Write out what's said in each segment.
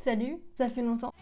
Salut, ça fait longtemps.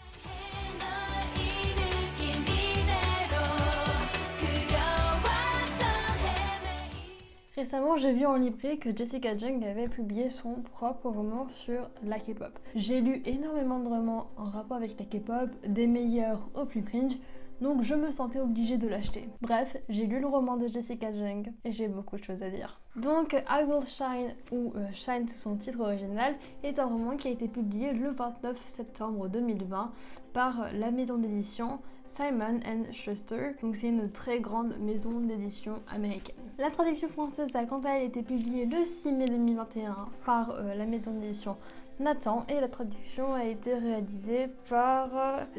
Récemment, j'ai vu en librairie que Jessica Jung avait publié son propre roman sur la K-pop. J'ai lu énormément de romans en rapport avec la K-pop, des meilleurs au plus cringe, donc je me sentais obligée de l'acheter. Bref, j'ai lu le roman de Jessica Jung et j'ai beaucoup de choses à dire. Donc I Will Shine, ou Shine sous son titre original, est un roman qui a été publié le 29 septembre 2020 par la maison d'édition Simon & Schuster, donc c'est une très grande maison d'édition américaine. La traduction française a quant à elle été publiée le 6 mai 2021 par la maison d'édition Nathan et la traduction a été réalisée par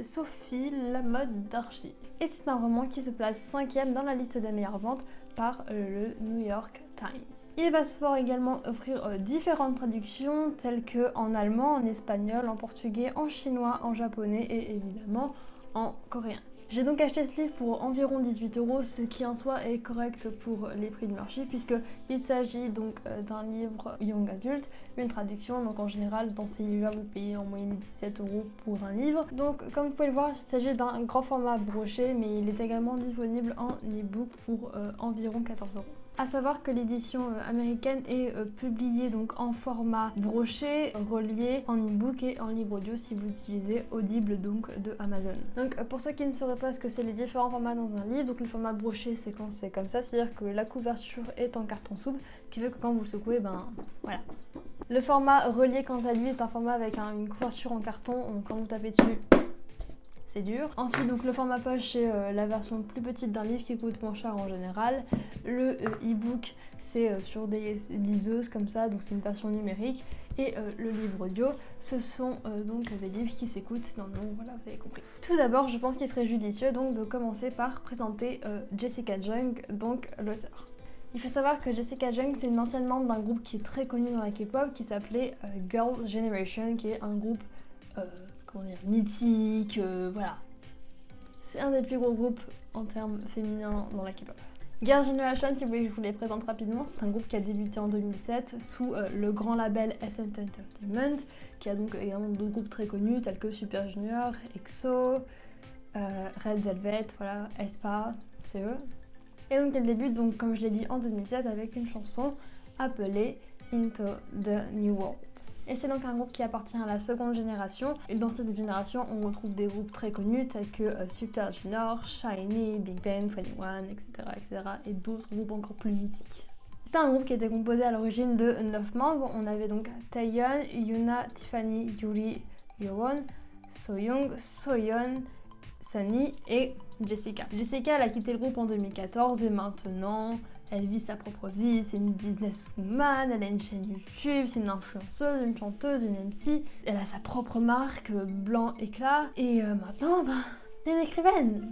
Sophie Lamotte d'Archie. Et c'est un roman qui se place 5e dans la liste des meilleures ventes par le New York Times. Il va se voir également offrir différentes traductions telles que en allemand, en espagnol, en portugais, en chinois, en japonais et évidemment en coréen. J'ai donc acheté ce livre pour environ 18€, ce qui en soi est correct pour les prix du marché puisqu'il s'agit donc d'un livre Young Adult, une traduction, donc en général dans ces livres-là vous payez en moyenne 17€ pour un livre. Donc comme vous pouvez le voir, il s'agit d'un grand format broché mais il est également disponible en e-book pour environ 14€. A savoir que l'édition américaine est publiée donc en format broché, relié en e-book et en livre audio si vous utilisez Audible donc de Amazon. Donc pour ceux qui ne sauraient pas ce que c'est les différents formats dans un livre, donc le format broché c'est quand c'est comme ça, c'est-à-dire que la couverture est en carton souple, qui fait que quand vous le secouez, ben voilà. Le format relié quant à lui est un format avec une couverture en carton, donc quand vous tapez dessus, c'est dur. Ensuite donc le format poche c'est la version plus petite d'un livre qui coûte moins cher en général. Le e-book c'est sur des liseuses comme ça, donc c'est une version numérique. Et le livre audio, ce sont donc des livres qui s'écoutent dans le nom, voilà, vous avez compris. Tout d'abord, je pense qu'il serait judicieux donc de commencer par présenter Jessica Jung, donc l'auteur. Il faut savoir que Jessica Jung, c'est une ancienne membre d'un groupe qui est très connu dans la K-pop qui s'appelait Girl Generation, qui est un groupe mythique, voilà. C'est un des plus gros groupes en termes féminins dans la K-pop. Girl Generation, si vous voulez que je vous les présente rapidement, c'est un groupe qui a débuté en 2007 sous le grand label SM Entertainment, qui a donc également d'autres groupes très connus tels que Super Junior, EXO, Red Velvet, voilà, aespa, c'est eux. Et donc elle débute, donc, comme je l'ai dit, en 2007 avec une chanson appelée Into the New World. Et c'est donc un groupe qui appartient à la seconde génération. Et dans cette génération, on retrouve des groupes très connus tels que Super Junior, SHINee, Big Bang, 21, etc. et d'autres groupes encore plus mythiques. C'était un groupe qui était composé à l'origine de 9 membres. On avait donc Taeyeon, Yuna, Tiffany, Yuri, Yeowon, Soyoung, Soyeon, Sunny et Jessica. Jessica, elle a quitté le groupe en 2014 et maintenant elle vit sa propre vie, c'est une businesswoman, elle a une chaîne YouTube, c'est une influenceuse, une chanteuse, une MC, elle a sa propre marque, Blanc Éclat, et maintenant, c'est une écrivaine.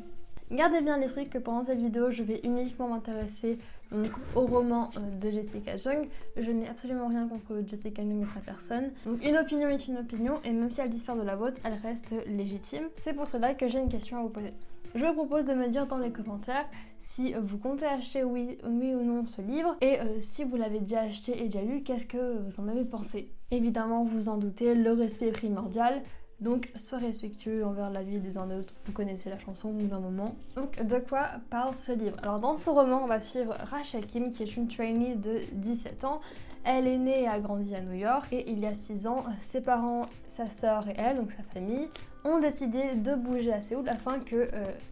Gardez bien à l'esprit que pendant cette vidéo, je vais uniquement m'intéresser donc au roman de Jessica Jung. Je n'ai absolument rien contre Jessica Jung et sa personne. Donc une opinion est une opinion, et même si elle diffère de la vôtre, elle reste légitime. C'est pour cela que j'ai une question à vous poser. Je vous propose de me dire dans les commentaires si vous comptez acheter oui ou non ce livre et si vous l'avez déjà acheté et déjà lu, qu'est-ce que vous en avez pensé. Évidemment, vous en doutez, le respect est primordial, donc soyez respectueux envers la vie des uns des autres. Vous connaissez la chanson au bout d'un moment. Donc de quoi parle ce livre? Alors dans ce roman, on va suivre Rachel Kim qui est une trainee de 17 ans. Elle est née et a grandi à New York et il y a 6 ans, ses parents, sa sœur et elle, donc sa famille, ont décidé de bouger à Séoul afin que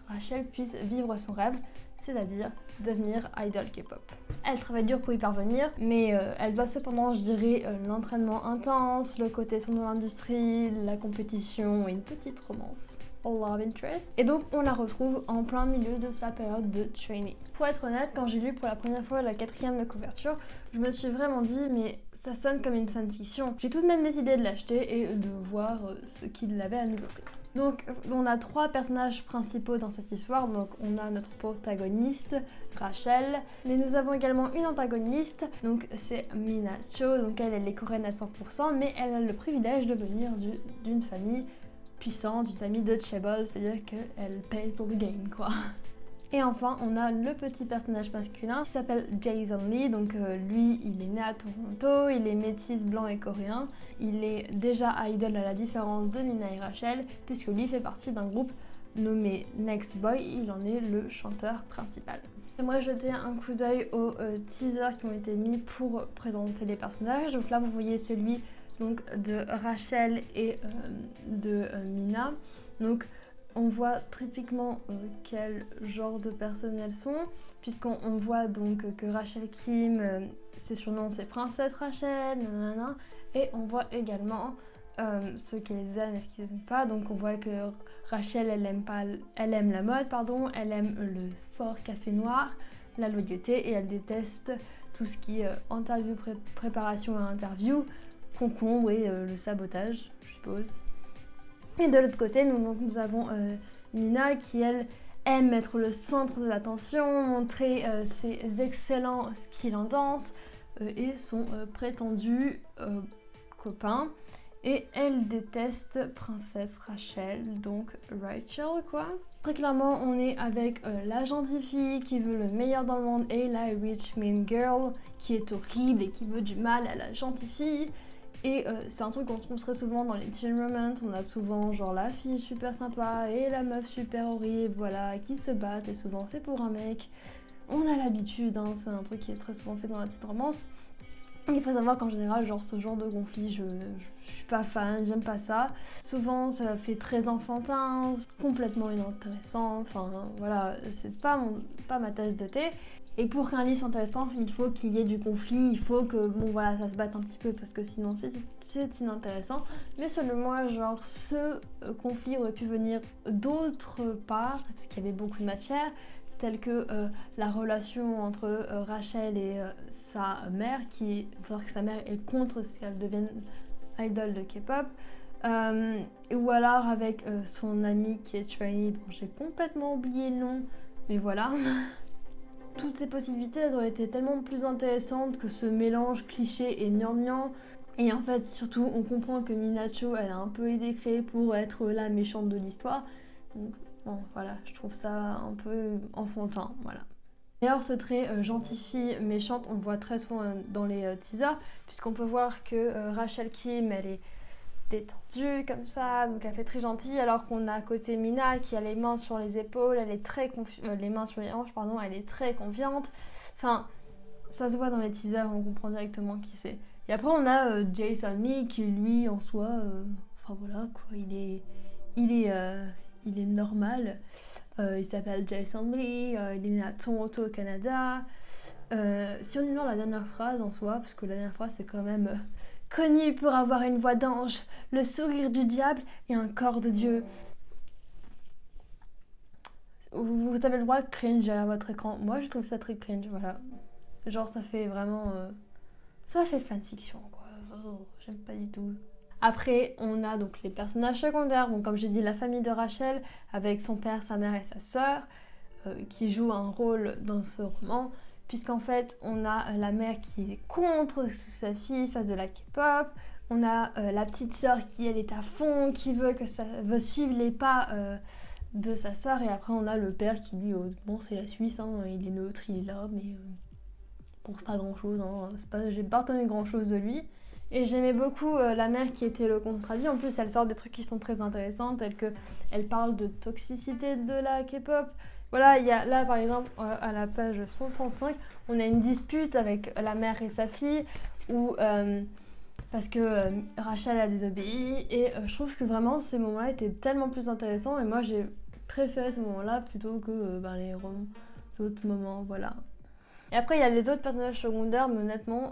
Rachel puisse vivre son rêve, c'est-à-dire devenir idol K-pop. Elle travaille dur pour y parvenir, mais elle doit cependant, je dirais, l'entraînement intense, le côté son dans l'industrie, la compétition et une petite romance. Love interest. Et donc on la retrouve en plein milieu de sa période de trainee. Pour être honnête, quand j'ai lu pour la première fois la 4e de couverture, je me suis vraiment dit mais ça sonne comme une fanfiction. J'ai tout de même décidé de l'acheter et de voir ce qu'il avait à nous offrir. Donc on a 3 personnages principaux dans cette histoire, donc on a notre protagoniste Rachel, mais nous avons également une antagoniste, donc c'est Mina Cho, donc elle est coréenne à 100%, mais elle a le privilège de venir d'une famille puissante, d'une famille de chaebol, c'est-à-dire qu'elle pèse sur le game quoi. Et enfin, on a le petit personnage masculin qui s'appelle Jason Lee. Donc lui, il est né à Toronto, il est métis blanc et coréen. Il est déjà idol à la différence de Mina et Rachel, puisque lui fait partie d'un groupe nommé Next Boy. Il en est le chanteur principal. J'aimerais jeter un coup d'œil aux teasers qui ont été mis pour présenter les personnages. Donc là, vous voyez celui donc, de Rachel et de Mina. Donc on voit typiquement quel genre de personnes elles sont, puisqu'on voit donc que Rachel Kim, ses surnoms c'est Princesse Rachel, nanana, et on voit également ce qu'elles aiment et ce qu'ils n'aiment pas. Donc on voit que Rachel elle aime la mode, pardon, elle aime le fort café noir, la loyauté, et elle déteste tout ce qui est interview, préparation et interview, concombre et le sabotage, je suppose. Et de l'autre côté, nous avons Mina qui, elle, aime être le centre de l'attention, montrer ses excellents skills en danse et son prétendu copain. Et elle déteste Princesse Rachel, donc Rachel quoi. Très clairement, on est avec la gentille fille qui veut le meilleur dans le monde et la rich mean girl qui est horrible et qui veut du mal à la gentille fille. Et c'est un truc qu'on trouve très souvent dans les teen romance. On a souvent genre la fille super sympa et la meuf super horrible, voilà, qui se battent et souvent c'est pour un mec. On a l'habitude, hein, c'est un truc qui est très souvent fait dans la teen romance. Il faut savoir qu'en général, genre ce genre de conflit, je suis pas fan, j'aime pas ça. Souvent ça fait très enfantin, complètement inintéressant, enfin voilà, c'est pas ma tasse de thé. Et pour qu'un livre soit intéressant, il faut qu'il y ait du conflit, il faut que bon voilà ça se batte un petit peu parce que sinon c'est inintéressant. Mais selon moi, genre ce conflit aurait pu venir d'autre part, parce qu'il y avait beaucoup de matière, telle que la relation entre Rachel et sa mère, il faut savoir que sa mère est contre ce qu'elle devienne idol de K-pop, ou alors avec son amie qui est trainee, dont j'ai complètement oublié le nom, mais voilà. Toutes ces possibilités, elles auraient été tellement plus intéressantes que ce mélange cliché et gnangnan. Et en fait, surtout, on comprend que Minacho, elle a un peu été créée pour être la méchante de l'histoire. Donc, bon, voilà, je trouve ça un peu enfantin, voilà. D'ailleurs, ce trait gentille fille méchante, on le voit très souvent dans les teasers, puisqu'on peut voir que Rachel Kim, elle est détendue comme ça, donc elle fait très gentille, alors qu'on a à côté Mina qui a les mains sur les épaules, elle est très les mains sur les hanches, pardon, elle est très confiante. Enfin, ça se voit dans les teasers, on comprend directement qui c'est. Et après on a Jason Lee qui lui en soi, enfin voilà quoi, il est normal. Il s'appelle Jason Lee, il est né à Toronto au Canada. Si on ignore la dernière phrase en soi, parce que la dernière phrase c'est quand même connu pour avoir une voix d'ange, le sourire du diable et un corps de Dieu. Vous avez le droit de cringe à votre écran. Moi je trouve ça très cringe, voilà. Genre ça fait vraiment... ça fait fanfiction quoi. Oh, j'aime pas du tout. Après, on a donc les personnages secondaires, donc comme j'ai dit, la famille de Rachel, avec son père, sa mère et sa sœur, qui jouent un rôle dans ce roman, puisqu'en fait, on a la mère qui est contre que sa fille fasse de la K-pop, on a la petite sœur qui, elle, est à fond, qui veut suivre les pas de sa sœur, et après, on a le père qui, lui, bon, c'est la Suisse, hein, il est neutre, il est là, mais pour pas grand-chose, hein, j'ai pas retenu grand-chose de lui. Et j'aimais beaucoup la mère qui était le contre-avis. En plus, elle sort des trucs qui sont très intéressants, tels que elle parle de toxicité de la K-pop. Voilà, il y a là par exemple à la page 135, on a une dispute avec la mère et sa fille où parce que Rachel a désobéi et je trouve que vraiment ces moments-là étaient tellement plus intéressants et moi j'ai préféré ces moments-là plutôt que les autres moments, voilà. Et après il y a les autres personnages secondaires, mais honnêtement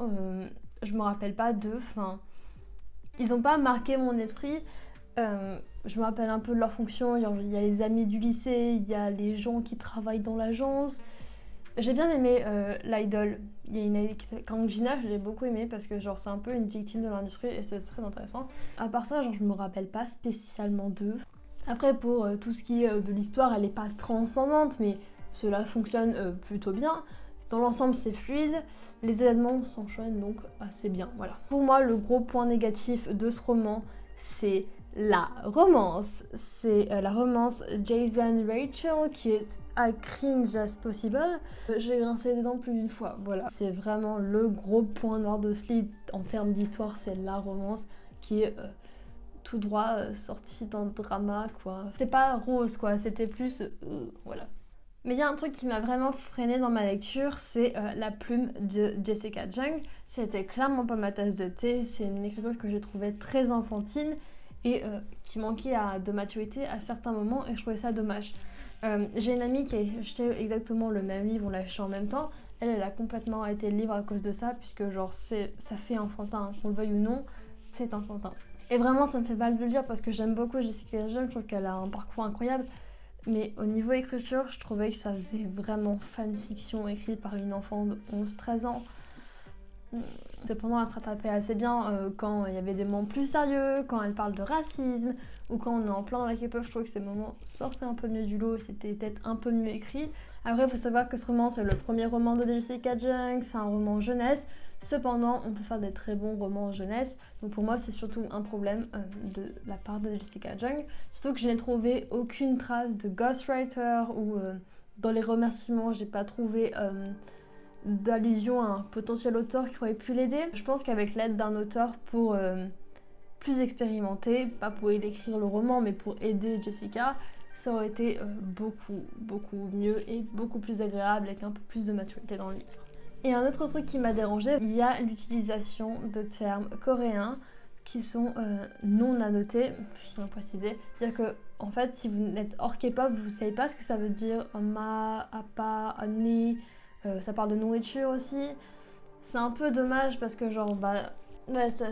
je me rappelle pas d'eux, enfin ils ont pas marqué mon esprit. Je me rappelle un peu de leur fonction, il y a les amis du lycée, il y a les gens qui travaillent dans l'agence. J'ai bien aimé l'idol, il y a une Kang Gina, je l'ai beaucoup aimé parce que genre c'est un peu une victime de l'industrie et c'est très intéressant. À part ça, genre je me rappelle pas spécialement d'eux. Après pour tout ce qui est de l'histoire, elle est pas transcendante mais cela fonctionne plutôt bien. Dans l'ensemble c'est fluide, les événements s'enchaînent donc assez bien, voilà. Pour moi le gros point négatif de ce roman, c'est La romance, c'est la romance Jason Rachel qui est à cringe as possible. J'ai grincé des dents plus d'une fois, voilà. C'est vraiment le gros point noir de ce livre en termes d'histoire, c'est la romance qui est tout droit sortie d'un drama, quoi. C'était pas rose, quoi, c'était plus... voilà. Mais il y a un truc qui m'a vraiment freiné dans ma lecture, c'est la plume de Jessica Jung. C'était clairement pas ma tasse de thé, c'est une écriture que j'ai trouvée très enfantine et qui manquait de maturité à certains moments et je trouvais ça dommage. J'ai une amie qui a acheté exactement le même livre, on l'a acheté en même temps. Elle a complètement arrêté le livre à cause de ça, puisque genre ça fait enfantin, qu'on le veuille ou non, c'est enfantin. Et vraiment ça me fait mal de le dire parce que j'aime beaucoup Jessica Jung, je trouve qu'elle a un parcours incroyable. Mais au niveau écriture, je trouvais que ça faisait vraiment fanfiction écrite par une enfant de 11-13 ans. Cependant, elle se rattrapait assez bien quand il y avait des moments plus sérieux, quand elle parle de racisme, ou quand on est en plein dans la K-pop, je trouve que ces moments sortaient un peu mieux du lot et c'était peut-être un peu mieux écrit. Après, il faut savoir que ce roman, c'est le premier roman de Jessica Jung, c'est un roman jeunesse. Cependant, on peut faire des très bons romans jeunesse. Donc pour moi, c'est surtout un problème de la part de Jessica Jung. Surtout que je n'ai trouvé aucune trace de ghostwriter ou dans les remerciements, j'ai pas trouvé d'allusion à un potentiel auteur qui aurait pu l'aider. Je pense qu'avec l'aide d'un auteur pour plus expérimenté, pas pour aider à écrire le roman, mais pour aider Jessica, ça aurait été beaucoup mieux et beaucoup plus agréable avec un peu plus de maturité dans le livre. Et un autre truc qui m'a dérangée, il y a l'utilisation de termes coréens qui sont non annotés, je dois préciser. C'est-à-dire que, en fait, si vous êtes hors K-pop, vous ne savez pas ce que ça veut dire ma, appa, ani, ça parle de nourriture aussi. C'est un peu dommage parce que, genre,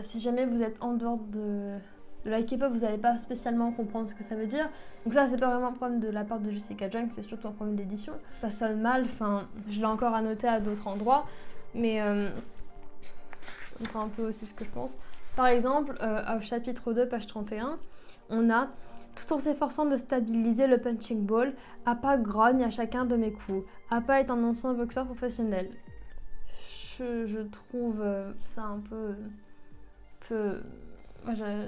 si jamais vous êtes en dehors de la K-pop, vous n'allez pas spécialement comprendre ce que ça veut dire. Donc ça, c'est pas vraiment un problème de la part de Jessica Jung, c'est surtout un problème d'édition. Ça sonne mal, enfin, je l'ai encore annoté à d'autres endroits, mais je montre un peu aussi ce que je pense. Par exemple, au chapitre 2, page 31, on a « Tout en s'efforçant de stabiliser le punching ball, Appa grogne à chacun de mes coups. Appa est un ancien boxeur professionnel. » Je trouve ça un peu...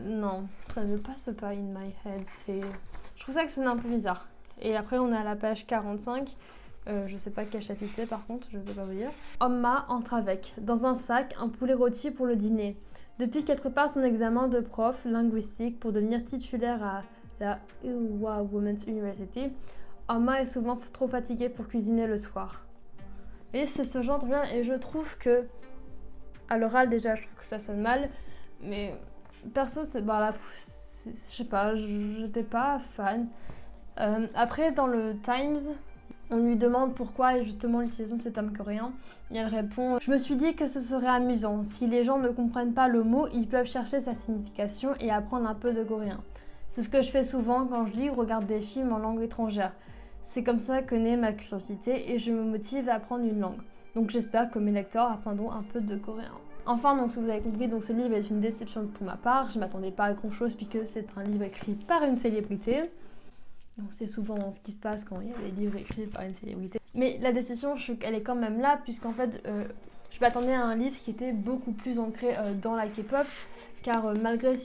Non, ça ne passe pas in my head. Je trouve ça que c'est un peu bizarre. Et après, on est à la page 45. Je sais pas quel chapitre c'est par contre, je ne peux pas vous dire. Homma entre avec, dans un sac, un poulet rôti pour le dîner. Depuis qu'elle prépare son examen de prof linguistique pour devenir titulaire à la Ewha Women's University, Homma est souvent trop fatiguée pour cuisiner le soir. Et c'est ce genre de rien, et je trouve que, à l'oral déjà, je trouve que ça sonne mal, mais perso, je sais pas, j'étais pas fan. Après, dans le Times, on lui demande pourquoi est justement l'utilisation de ces termes coréens. Et elle répond « Je me suis dit que ce serait amusant. Si les gens ne comprennent pas le mot, ils peuvent chercher sa signification et apprendre un peu de coréen. C'est ce que je fais souvent quand je lis ou regarde des films en langue étrangère. C'est comme ça que naît ma curiosité et je me motive à apprendre une langue. Donc j'espère que mes lecteurs apprendront un peu de coréen. » Enfin, donc, si vous avez compris, donc, ce livre est une déception pour ma part. Je ne m'attendais pas à grand chose puisque c'est un livre écrit par une célébrité. C'est souvent ce qui se passe quand il y a des livres écrits par une célébrité. Mais la déception, elle est quand même là puisqu'en fait, je m'attendais à un livre qui était beaucoup plus ancré dans la K-pop car malgré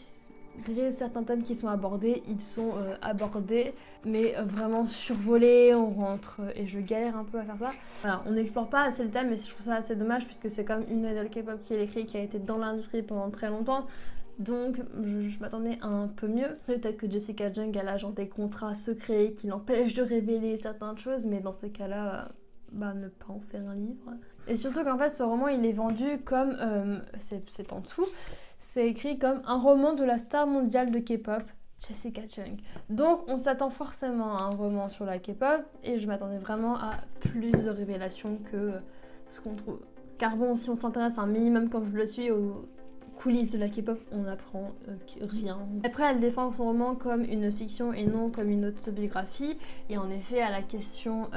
certains thèmes qui sont abordés, ils sont abordés, mais vraiment survolés, on rentre, et je galère un peu à faire ça. Voilà, on n'explore pas assez le thème, et je trouve ça assez dommage, puisque c'est comme une idole K-pop qui est écrite, qui a été dans l'industrie pendant très longtemps, donc je m'attendais à un peu mieux. Peut-être que Jessica Jung, elle a genre des contrats secrets qui l'empêchent de révéler certaines choses, mais dans ces cas-là, ne pas en faire un livre. Et surtout qu'en fait, ce roman, il est vendu comme, c'est en dessous, c'est écrit comme un roman de la star mondiale de K-pop, Jessica Jung. Donc on s'attend forcément à un roman sur la K-pop et je m'attendais vraiment à plus de révélations que ce qu'on trouve. Car bon, si on s'intéresse un minimum comme je le suis aux coulisses de la K-pop, on n'apprend rien. Après, elle défend son roman comme une fiction et non comme une autobiographie. Et en effet, à la question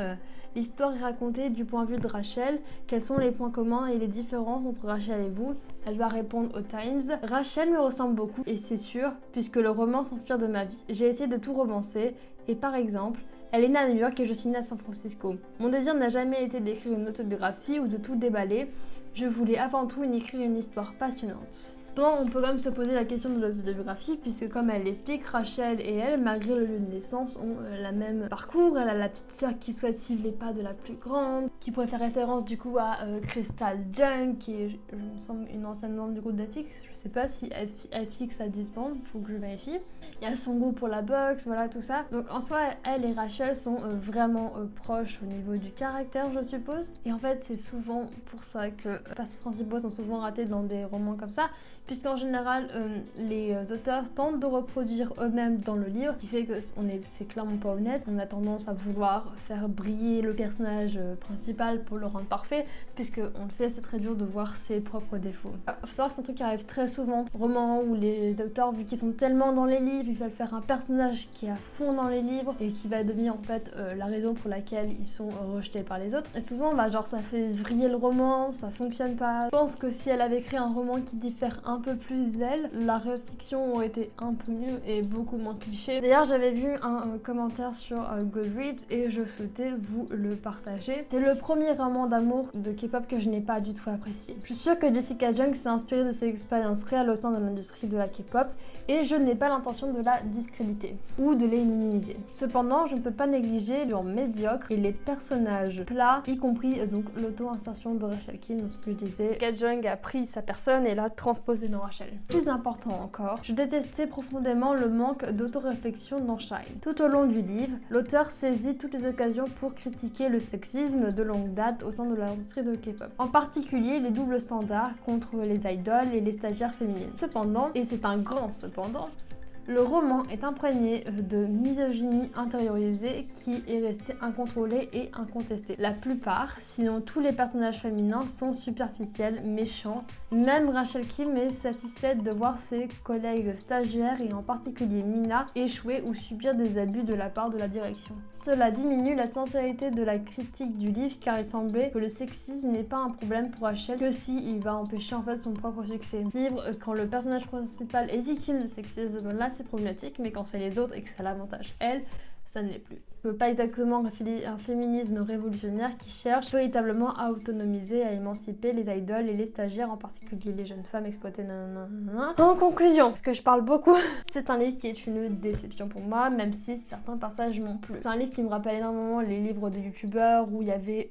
l'histoire est racontée du point de vue de Rachel. Quels sont les points communs et les différences entre Rachel et vous? Elle va répondre au Times. Rachel me ressemble beaucoup et c'est sûr, puisque le roman s'inspire de ma vie. J'ai essayé de tout romancer et par exemple, Elle est née à New York et je suis née à San Francisco. Mon désir n'a jamais été d'écrire une autobiographie ou de tout déballer. Je voulais avant tout écrire une histoire passionnante. Cependant, on peut quand même se poser la question de l'autobiographie, puisque comme elle l'explique, Rachel et elle, malgré le lieu de naissance, ont la même parcours. Elle a la petite sœur qui souhaite suivre les pas de la plus grande, qui pourrait faire référence du coup à Crystal Jung, qui est, je me semble, une ancienne membre du groupe d'FX. Je sais pas si FX a disband, faut que je vérifie. Il y a son goût pour la boxe, voilà tout ça. Donc en soi, elle et Rachel sont vraiment proches au niveau du caractère, je suppose. Et en fait, c'est souvent pour ça que les personnages principaux sont souvent ratés dans des romans comme ça, puisqu'en général, les auteurs tentent de reproduire eux-mêmes dans le livre, ce qui fait que c'est clairement pas honnête. On a tendance à vouloir faire briller le personnage principal pour le rendre parfait, puisque on le sait, c'est très dur de voir ses propres défauts. Faut savoir que c'est un truc qui arrive très souvent, romans où les auteurs, vu qu'ils sont tellement dans les livres, ils veulent faire un personnage qui est à fond dans les livres et qui va devenir en fait la raison pour laquelle ils sont rejetés par les autres. Et souvent, genre ça fait vriller le roman, ça fonctionne pas. Je pense que si elle avait écrit un roman qui diffère un peu plus d'elle, la réflexion aurait été un peu mieux et beaucoup moins cliché. D'ailleurs, j'avais vu un commentaire sur Goodreads et je souhaitais vous le partager. C'est le premier roman d'amour de K-pop que je n'ai pas du tout apprécié. Je suis sûre que Jessica Jung s'est inspirée de ses expériences réelles au sein de l'industrie de la K-pop et je n'ai pas l'intention de la discréditer ou de les minimiser. Cependant, je ne peux pas négliger le médiocre et les personnages plats, y compris donc l'auto-insertion de Rachel Kim, ce que je disais. Jessica Jung a pris sa personne et l'a transposée dans Rachel. Plus important encore, je détestais profondément le manque d'autoréflexion dans Shine. Tout au long du livre, l'auteur saisit toutes les occasions pour critiquer le sexisme de longue date au sein de l'industrie de K-pop. En particulier, les doubles standards contre les idoles et les stagiaires féminines. Cependant, et c'est un grand cependant, le roman est imprégné de misogynie intériorisée qui est restée incontrôlée et incontestée. La plupart, sinon tous les personnages féminins sont superficiels, méchants. Même Rachel Kim est satisfaite de voir ses collègues stagiaires et en particulier Mina échouer ou subir des abus de la part de la direction. Cela diminue la sincérité de la critique du livre car il semblait que le sexisme n'est pas un problème pour Rachel que si il va empêcher en fait son propre succès. Livre, quand le personnage principal est victime de sexisme, là c'est problématique, mais quand c'est les autres et que ça l'avantage elle, ça ne l'est plus. Pas exactement un féminisme révolutionnaire qui cherche véritablement à autonomiser, à émanciper les idoles et les stagiaires, en particulier les jeunes femmes exploitées. En conclusion, parce que je parle beaucoup, c'est un livre qui est une déception pour moi, même si certains passages m'ont plu. C'est un livre qui me rappelle énormément les livres de youtubeurs où il y avait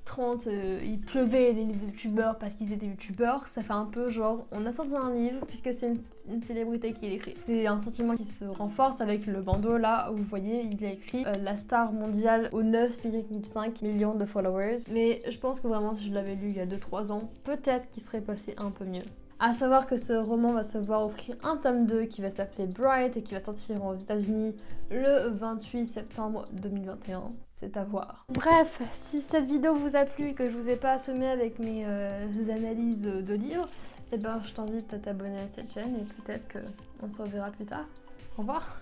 30, il pleuvait des livres de youtubeurs parce qu'ils étaient youtubeurs. Ça fait un peu genre, on a sorti un livre puisque c'est une célébrité qui l'écrit. C'est un sentiment qui se renforce avec le bandeau là où vous voyez, il a écrit la star mondiale aux 9,5 millions de followers. Mais je pense que vraiment si je l'avais lu il y a 2-3 ans, peut-être qu'il serait passé un peu mieux. À savoir que ce roman va se voir offrir un tome 2 qui va s'appeler Bright et qui va sortir aux États-Unis le 28 septembre 2021. C'est à voir. Bref, si cette vidéo vous a plu et que je vous ai pas assommé avec mes analyses de livres, eh ben je t'invite à t'abonner à cette chaîne et peut-être qu'on se reverra plus tard. Au revoir.